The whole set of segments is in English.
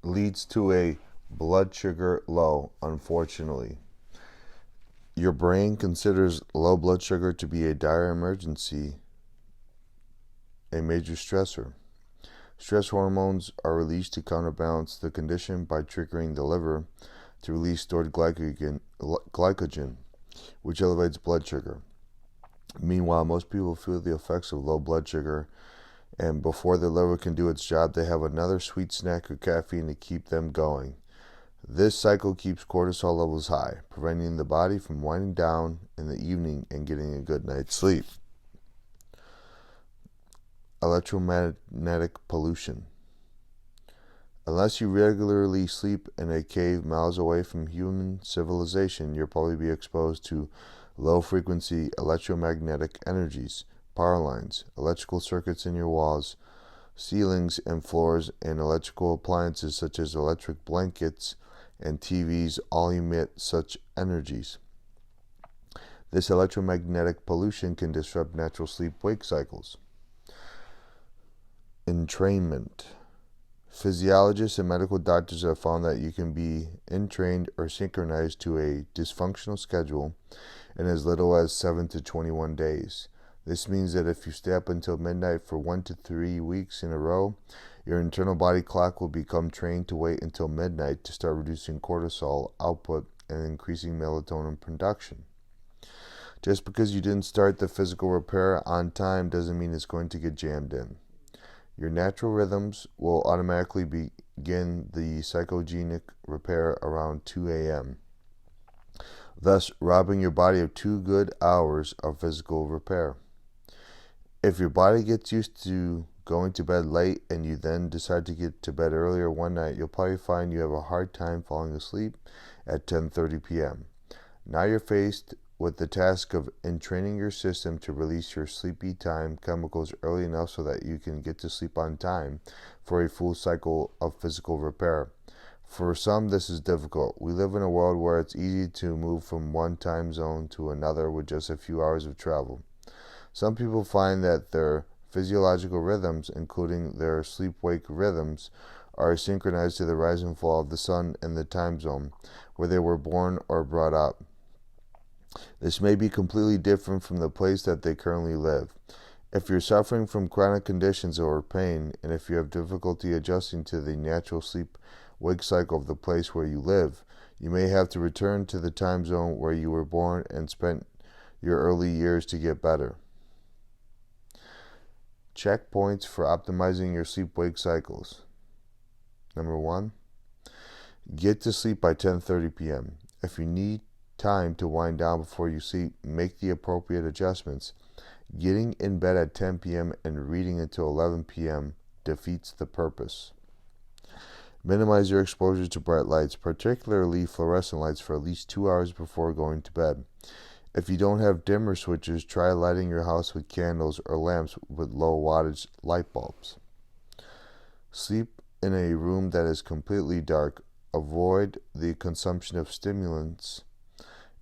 leads to a blood sugar low, unfortunately. Your brain considers low blood sugar to be a dire emergency, a major stressor. Stress hormones are released to counterbalance the condition by triggering the liver to release stored glycogen, which elevates blood sugar. Meanwhile, most people feel the effects of low blood sugar, and before the liver can do its job, they have another sweet snack or caffeine to keep them going. This cycle keeps cortisol levels high, preventing the body from winding down in the evening and getting a good night's sleep. Electromagnetic pollution. Unless you regularly sleep in a cave miles away from human civilization, you'll probably be exposed to low-frequency electromagnetic energies, power lines, electrical circuits in your walls, ceilings and floors, and electrical appliances such as electric blankets and TVs all emit such energies. This electromagnetic pollution can disrupt natural sleep-wake cycles. Entrainment. Physiologists and medical doctors have found that you can be entrained or synchronized to a dysfunctional schedule in as little as 7 to 21 days. This means that if you stay up until midnight for 1 to 3 weeks in a row, your internal body clock will become trained to wait until midnight to start reducing cortisol output and increasing melatonin production. Just because you didn't start the physical repair on time doesn't mean it's going to get jammed in. Your natural rhythms will automatically begin the psychogenic repair around 2 a.m., thus robbing your body of 2 good hours of physical repair. If your body gets used to going to bed late and you then decide to get to bed earlier one night, you'll probably find you have a hard time falling asleep at 10:30 p.m. Now you're faced with the task of entraining your system to release your sleepy time chemicals early enough so that you can get to sleep on time for a full cycle of physical repair. For some, this is difficult. We live in a world where it's easy to move from one time zone to another with just a few hours of travel. Some people find that their physiological rhythms, including their sleep-wake rhythms, are synchronized to the rise and fall of the sun in the time zone where they were born or brought up. This may be completely different from the place that they currently live. If you're suffering from chronic conditions or pain, and if you have difficulty adjusting to the natural sleep-wake cycle of the place where you live, you may have to return to the time zone where you were born and spent your early years to get better. Checkpoints for optimizing your sleep-wake cycles. Number 1, get to sleep by 10:30 p.m. If you need time to wind down before you sleep, make the appropriate adjustments. Getting in bed at 10 p.m. and reading until 11 p.m. defeats the purpose. Minimize your exposure to bright lights, particularly fluorescent lights, for at least 2 hours before going to bed. If you don't have dimmer switches, try lighting your house with candles or lamps with low wattage light bulbs. Sleep in a room that is completely dark. Avoid the consumption of stimulants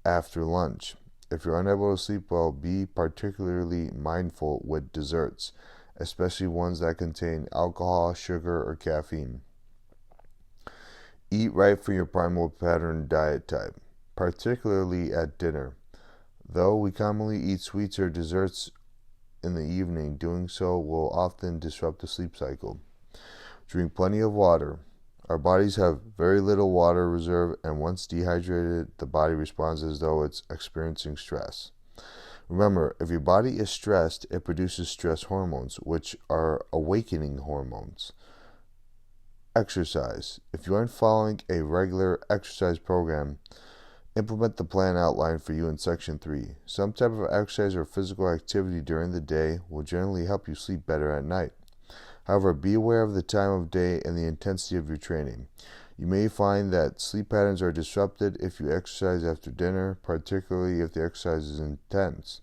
after lunch. If you're unable to sleep well, be particularly mindful with desserts, especially ones that contain alcohol, sugar, or caffeine. Eat right for your primal pattern diet type, particularly at dinner. Though we commonly eat sweets or desserts in the evening, doing so will often disrupt the sleep cycle. Drink plenty of water. Our bodies have very little water reserve, and once dehydrated, the body responds as though it's experiencing stress. Remember, if your body is stressed, it produces stress hormones, which are awakening hormones. Exercise. If you aren't following a regular exercise program, implement the plan outlined for you in Section 3. Some type of exercise or physical activity during the day will generally help you sleep better at night. However, be aware of the time of day and the intensity of your training. You may find that sleep patterns are disrupted if you exercise after dinner, particularly if the exercise is intense.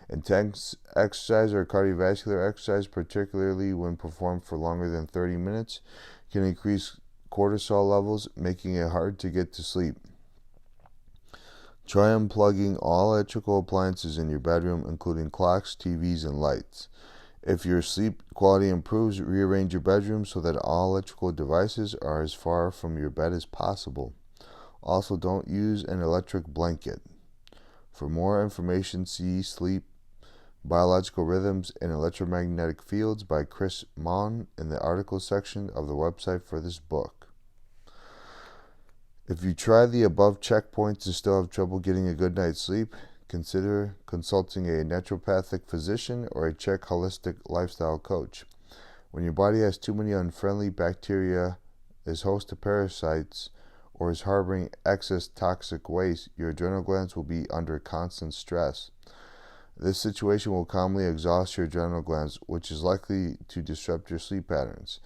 Intense exercise or cardiovascular exercise, particularly when performed for longer than 30 minutes, can increase cortisol levels, making it hard to get to sleep. Try unplugging all electrical appliances in your bedroom, including clocks, TVs, and lights. If your sleep quality improves, rearrange your bedroom so that all electrical devices are as far from your bed as possible. Also, don't use an electric blanket. For more information, see Sleep, Biological Rhythms and Electromagnetic Fields by Chris Mon in the article section of the website for this book. If you try the above checkpoints and still have trouble getting a good night's sleep, consider consulting a naturopathic physician or a Czech holistic lifestyle coach. When your body has too many unfriendly bacteria, is host to parasites, or is harboring excess toxic waste, your adrenal glands will be under constant stress. This situation will commonly exhaust your adrenal glands, which is likely to disrupt your sleep patterns.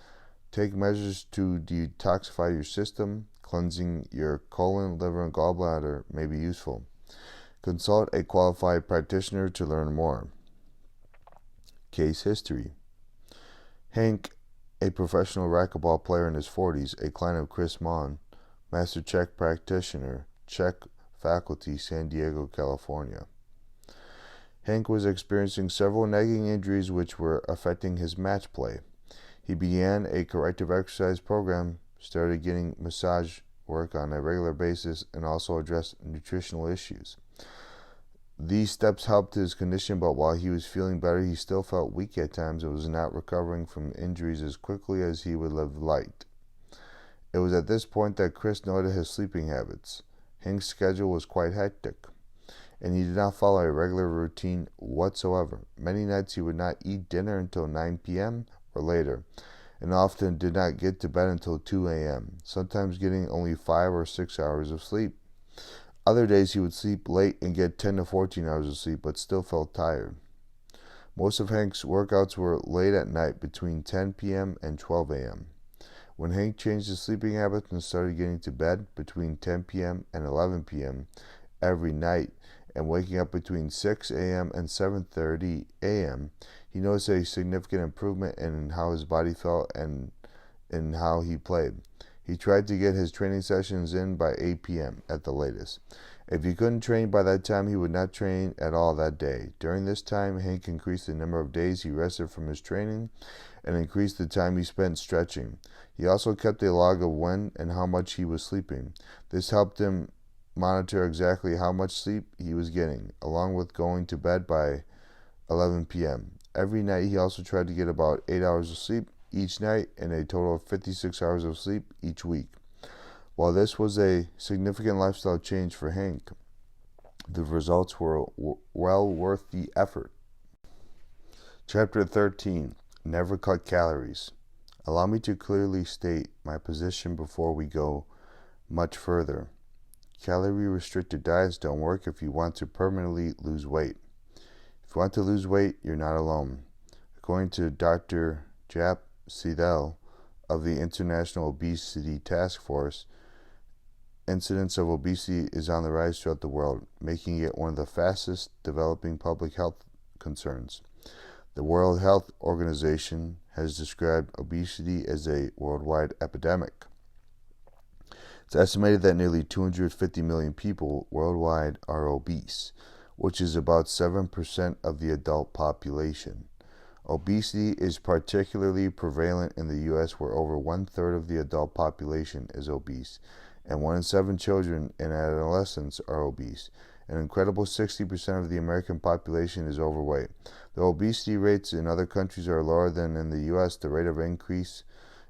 Take measures to detoxify your system. Cleansing your colon, liver, and gallbladder may be useful. Consult a qualified practitioner to learn more. Case history. Hank, a professional racquetball player in his 40s, a client of Chris Mon, master Czech practitioner, Czech faculty, San Diego, California. Hank was experiencing several nagging injuries which were affecting his match play. He began a corrective exercise program, started getting massage work on a regular basis, and also addressed nutritional issues. These steps helped his condition, but while he was feeling better, he still felt weak at times and was not recovering from injuries as quickly as he would have liked. It was at this point that Chris noted his sleeping habits. Hank's schedule was quite hectic, and he did not follow a regular routine whatsoever. Many nights he would not eat dinner until 9 p.m. or later, and often did not get to bed until 2 a.m., sometimes getting only 5 or 6 hours of sleep. Other days he would sleep late and get 10 to 14 hours of sleep, but still felt tired. Most of Hank's workouts were late at night, between 10 p.m. and 12 a.m. When Hank changed his sleeping habits and started getting to bed between 10 p.m. and 11 p.m. every night, and waking up between 6 a.m. and 7:30 a.m., he noticed a significant improvement in how his body felt and in how he played. He tried to get his training sessions in by 8 p.m. at the latest. If he couldn't train by that time, he would not train at all that day. During this time, Hank increased the number of days he rested from his training and increased the time he spent stretching. He also kept a log of when and how much he was sleeping. This helped him monitor exactly how much sleep he was getting, along with going to bed by 11 p.m. Every night he also tried to get about 8 hours of sleep each night and a total of 56 hours of sleep each week. While this was a significant lifestyle change for Hank, the results were well worth the effort. Chapter 13. Never cut calories. Allow me to clearly state my position before we go much further. Calorie-restricted diets don't work if you want to permanently lose weight. If you want to lose weight, you're not alone. According to Dr. Jap Seidel of the International Obesity Task Force, incidence of obesity is on the rise throughout the world, making it one of the fastest developing public health concerns. The World Health Organization has described obesity as a worldwide epidemic. It's estimated that nearly 250 million people worldwide are obese, which is about 7% of the adult population. Obesity is particularly prevalent in the U.S., where over one-third of the adult population is obese, and 1 in 7 children and adolescents are obese. An incredible 60% of the American population is overweight. Though obesity rates in other countries are lower than in the U.S., the rate of increase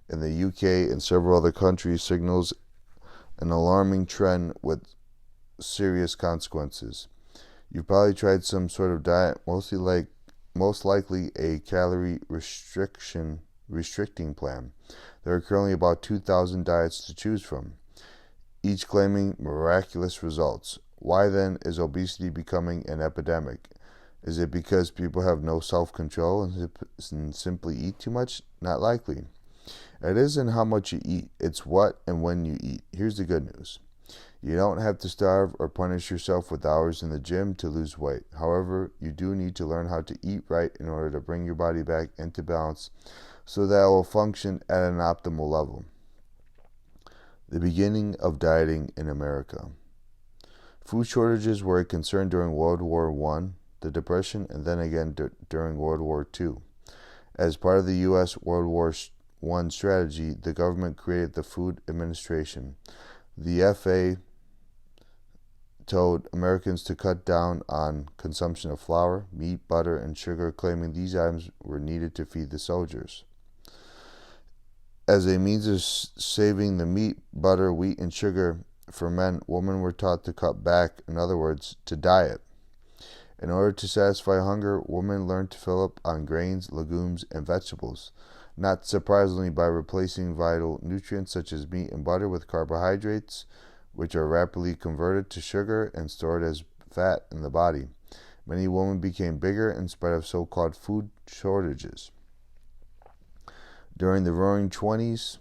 in the UK and several other countries signals an alarming trend with serious consequences. You've probably tried some sort of diet, most likely a calorie restricting plan. There are currently about 2,000 diets to choose from, each claiming miraculous results. Why then is obesity becoming an epidemic? Is it because people have no self-control and simply eat too much? Not likely. It isn't how much you eat, it's what and when you eat. Here's the good news. You don't have to starve or punish yourself with hours in the gym to lose weight. However, you do need to learn how to eat right in order to bring your body back into balance so that it will function at an optimal level. The beginning of dieting in America. Food shortages were a concern during World War I, the Depression, and then again during World War II. As part of the U.S. World War I strategy, the government created the Food Administration. The FA told Americans to cut down on consumption of flour, meat, butter, and sugar, claiming these items were needed to feed the soldiers. As a means of saving the meat, butter, wheat, and sugar for men, women were taught to cut back, in other words, to diet. In order to satisfy hunger, women learned to fill up on grains, legumes, and vegetables, not surprisingly by replacing vital nutrients such as meat and butter with carbohydrates, which are rapidly converted to sugar and stored as fat in the body. Many women became bigger in spite of so-called food shortages. During the Roaring Twenties,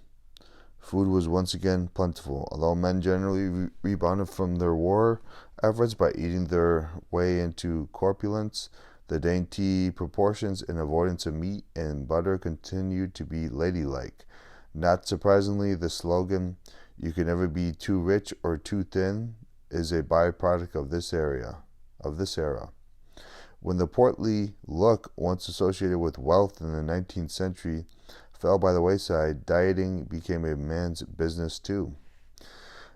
food was once again plentiful, although men generally rebounded from their war efforts by eating their way into corpulence. The dainty proportions and avoidance of meat and butter continued to be ladylike. Not surprisingly, the slogan, "You can never be too rich or too thin," is a byproduct of this era. When the portly look, once associated with wealth in the 19th century, fell by the wayside, dieting became a man's business too.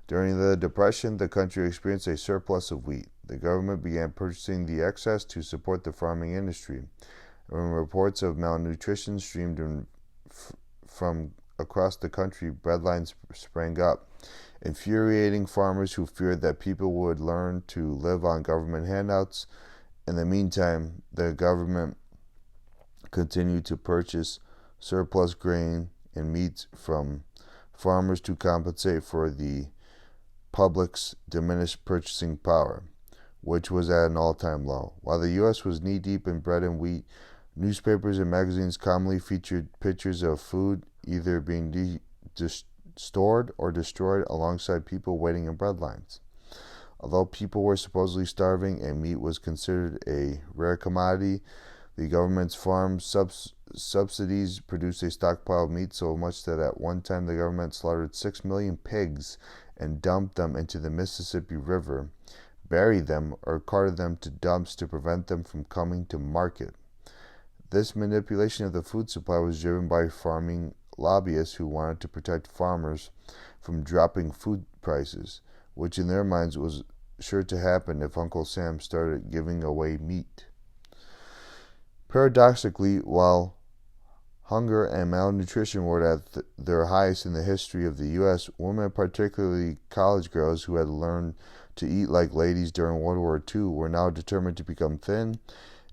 During the Depression, the country experienced a surplus of wheat. The government began purchasing the excess to support the farming industry. When reports of malnutrition streamed in from across the country, breadlines sprang up, infuriating farmers who feared that people would learn to live on government handouts. In the meantime, the government continued to purchase surplus grain and meat from farmers to compensate for the public's diminished purchasing power, which was at an all-time low. While the U.S. was knee-deep in bread and wheat, newspapers and magazines commonly featured pictures of food either being stored or destroyed alongside people waiting in bread lines. Although people were supposedly starving and meat was considered a rare commodity, the government's farm subsidies produced a stockpile of meat so much that at one time the government slaughtered 6 million pigs and dumped them into the Mississippi River, buried them, or carted them to dumps to prevent them from coming to market. This manipulation of the food supply was driven by farming lobbyists who wanted to protect farmers from dropping food prices, which in their minds was sure to happen if Uncle Sam started giving away meat. Paradoxically, while hunger and malnutrition were at their highest in the history of the U.S., women, particularly college girls who had learned to eat like ladies during World War II, were now determined to become thin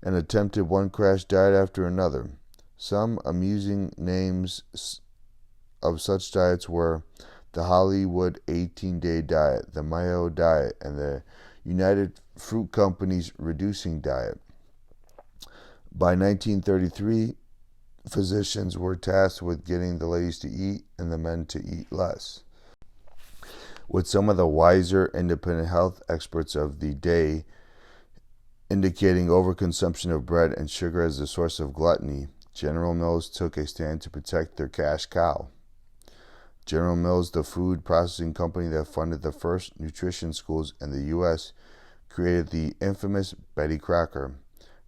and attempted one crash diet after another. Some amusing names of such diets were the Hollywood 18-day diet, the Mayo diet, and the United Fruit Company's reducing diet. By 1933, physicians were tasked with getting the ladies to eat and the men to eat less. With some of the wiser independent health experts of the day indicating overconsumption of bread and sugar as the source of gluttony, General Mills took a stand to protect their cash cow. General Mills, the food processing company that funded the first nutrition schools in the U.S., created the infamous Betty Crocker.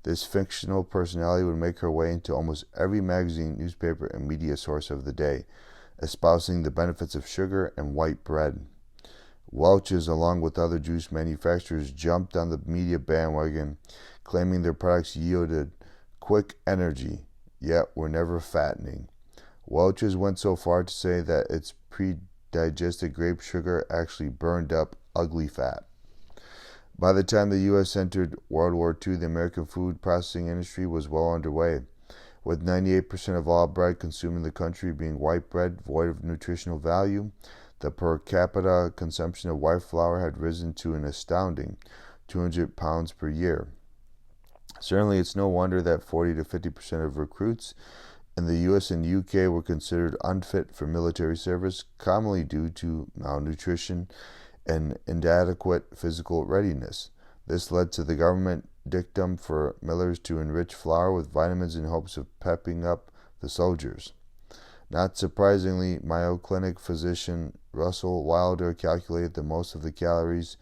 This fictional personality would make her way into almost every magazine, newspaper, and media source of the day, espousing the benefits of sugar and white bread. Welch's, along with other juice manufacturers, jumped on the media bandwagon, claiming their products yielded quick energy, yet were never fattening. Welch's went so far to say that its pre-digested grape sugar actually burned up ugly fat. By the time the U.S. entered World War II, the American food processing industry was well underway, with 98% of all bread consumed in the country being white bread, void of nutritional value. The per capita consumption of white flour had risen to an astounding 200 pounds per year. Certainly, it's no wonder that 40 to 50% of recruits in the U.S. and U.K. were considered unfit for military service, commonly due to malnutrition and inadequate physical readiness. This led to the government dictum for millers to enrich flour with vitamins in hopes of pepping up the soldiers. Not surprisingly, Mayo Clinic physician Russell Wilder calculated that most of the calories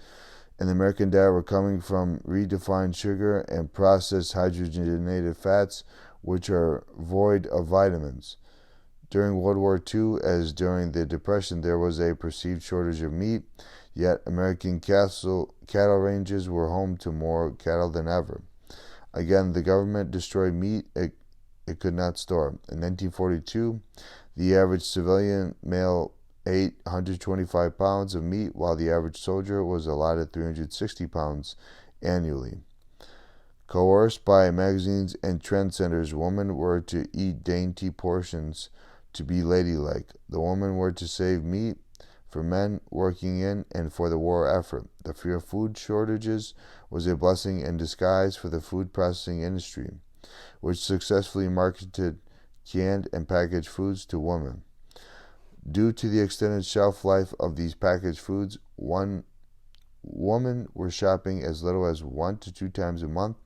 in the American diet were coming from redefined sugar and processed hydrogenated fats, which are void of vitamins. During World War II, as during the Depression, there was a perceived shortage of meat, yet American cattle ranges were home to more cattle than ever. Again, the government destroyed meat it could not store. In 1942, the average civilian male ate 125 pounds of meat, while the average soldier was allotted 360 pounds annually. Coerced by magazines and trend centers, women were to eat dainty portions to be ladylike. The women were to save meat for men working in and for the war effort. The fear of food shortages was a blessing in disguise for the food processing industry, which successfully marketed canned and packaged foods to women. Due to the extended shelf life of these packaged foods, women were shopping as little as 1 to 2 times a month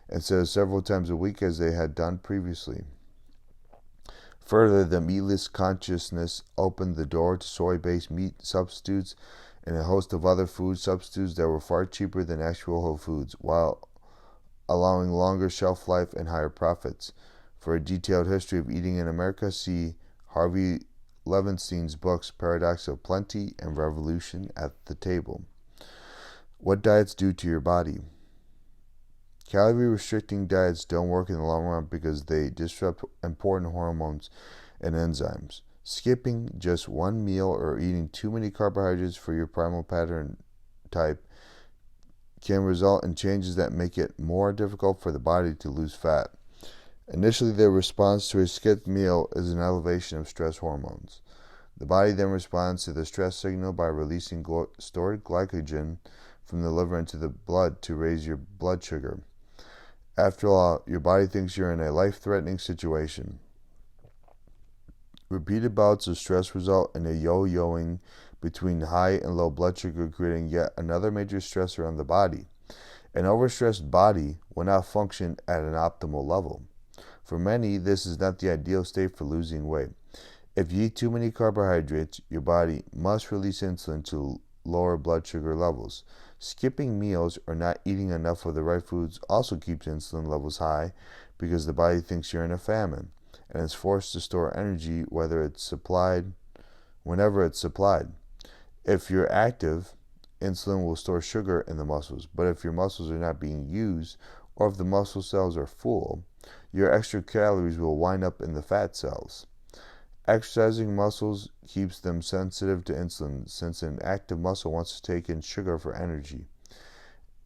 instead of several times a week as they had done previously. Further, the meatless consciousness opened the door to soy-based meat substitutes and a host of other food substitutes that were far cheaper than actual whole foods, while allowing longer shelf life and higher profits. For a detailed history of eating in America, see Harvey Levenstein's books Paradox of Plenty and Revolution at the Table. What diets do to your body? Calorie-restricting diets don't work in the long run because they disrupt important hormones and enzymes. Skipping just one meal or eating too many carbohydrates for your primal pattern type can result in changes that make it more difficult for the body to lose fat. Initially, the response to a skipped meal is an elevation of stress hormones. The body then responds to the stress signal by releasing stored glycogen from the liver into the blood to raise your blood sugar. After all, your body thinks you're in a life-threatening situation. Repeated bouts of stress result in a yo-yoing between high and low blood sugar, creating yet another major stressor on the body. An overstressed body will not function at an optimal level. For many, this is not the ideal state for losing weight. If you eat too many carbohydrates, your body must release insulin to lower blood sugar levels. Skipping meals or not eating enough of the right foods also keeps insulin levels high because the body thinks you're in a famine and is forced to store energy whenever it's supplied. If you're active, insulin will store sugar in the muscles, but if your muscles are not being used or if the muscle cells are full, your extra calories will wind up in the fat cells. Exercising muscles keeps them sensitive to insulin, since an active muscle wants to take in sugar for energy.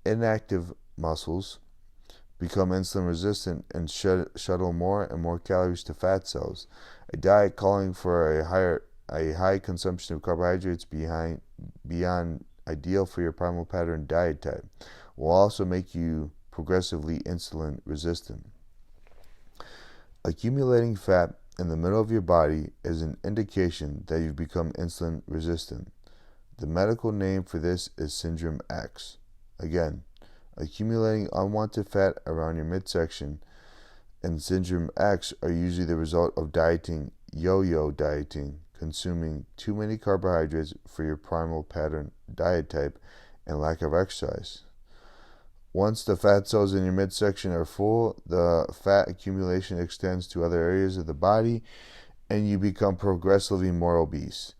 Inactive muscles become insulin resistant and shuttle more and more calories to fat cells. A diet calling for a high consumption of carbohydrates beyond ideal for your primal pattern diet type will also make you progressively insulin resistant. Accumulating fat in the middle of your body is an indication that you've become insulin resistant. The medical name for this is Syndrome X. Again, accumulating unwanted fat around your midsection and Syndrome X are usually the result of yo-yo dieting, consuming too many carbohydrates for your primal pattern diet type, and lack of exercise. Once the fat cells in your midsection are full, the fat accumulation extends to other areas of the body, and you become progressively more obese.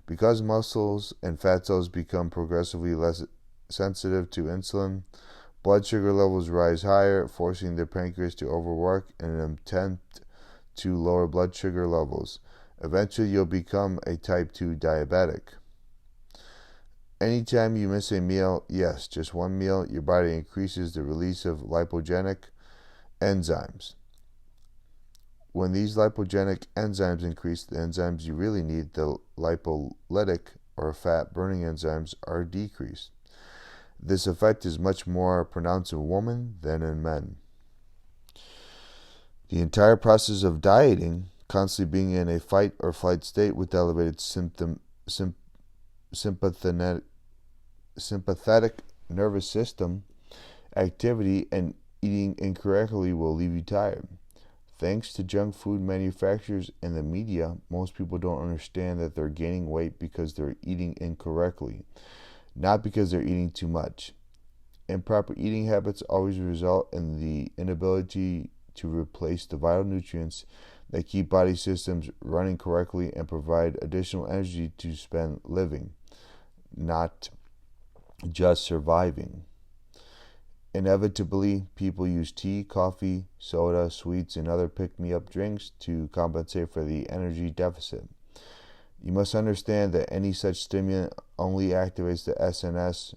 Because muscles and fat cells become progressively less sensitive to insulin, blood sugar levels rise higher, forcing the pancreas to overwork in an attempt to lower blood sugar levels. Eventually, you'll become a type 2 diabetic. Anytime you miss a meal, yes, just one meal, your body increases the release of lipogenic enzymes. When these lipogenic enzymes increase, the enzymes you really need, the lipolytic or fat-burning enzymes, are decreased. This effect is much more pronounced in women than in men. The entire process of dieting, constantly being in a fight or flight state with elevated sympathetic nervous system activity and eating incorrectly will leave you tired. Thanks to junk food manufacturers and the media, most people don't understand that they're gaining weight because they're eating incorrectly, not because they're eating too much. Improper eating habits always result in the inability to replace the vital nutrients that keep body systems running correctly and provide additional energy to spend living, not just surviving. Inevitably, people use tea, coffee, soda, sweets, and other pick-me-up drinks to compensate for the energy deficit. You must understand that any such stimulant only activates the SNS,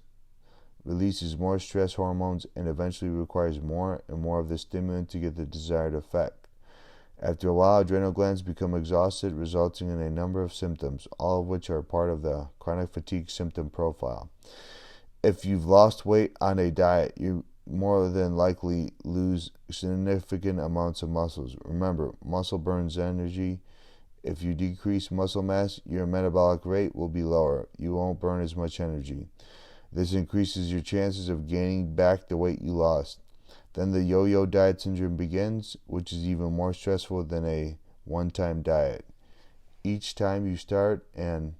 releases more stress hormones, and eventually requires more and more of the stimulant to get the desired effect. After a while, adrenal glands become exhausted, resulting in a number of symptoms, all of which are part of the chronic fatigue symptom profile. If you've lost weight on a diet, you more than likely lose significant amounts of muscles. Remember, muscle burns energy. If you decrease muscle mass, your metabolic rate will be lower. You won't burn as much energy. This increases your chances of gaining back the weight you lost. Then the yo-yo diet syndrome begins, which is even more stressful than a one-time diet. Each time you start and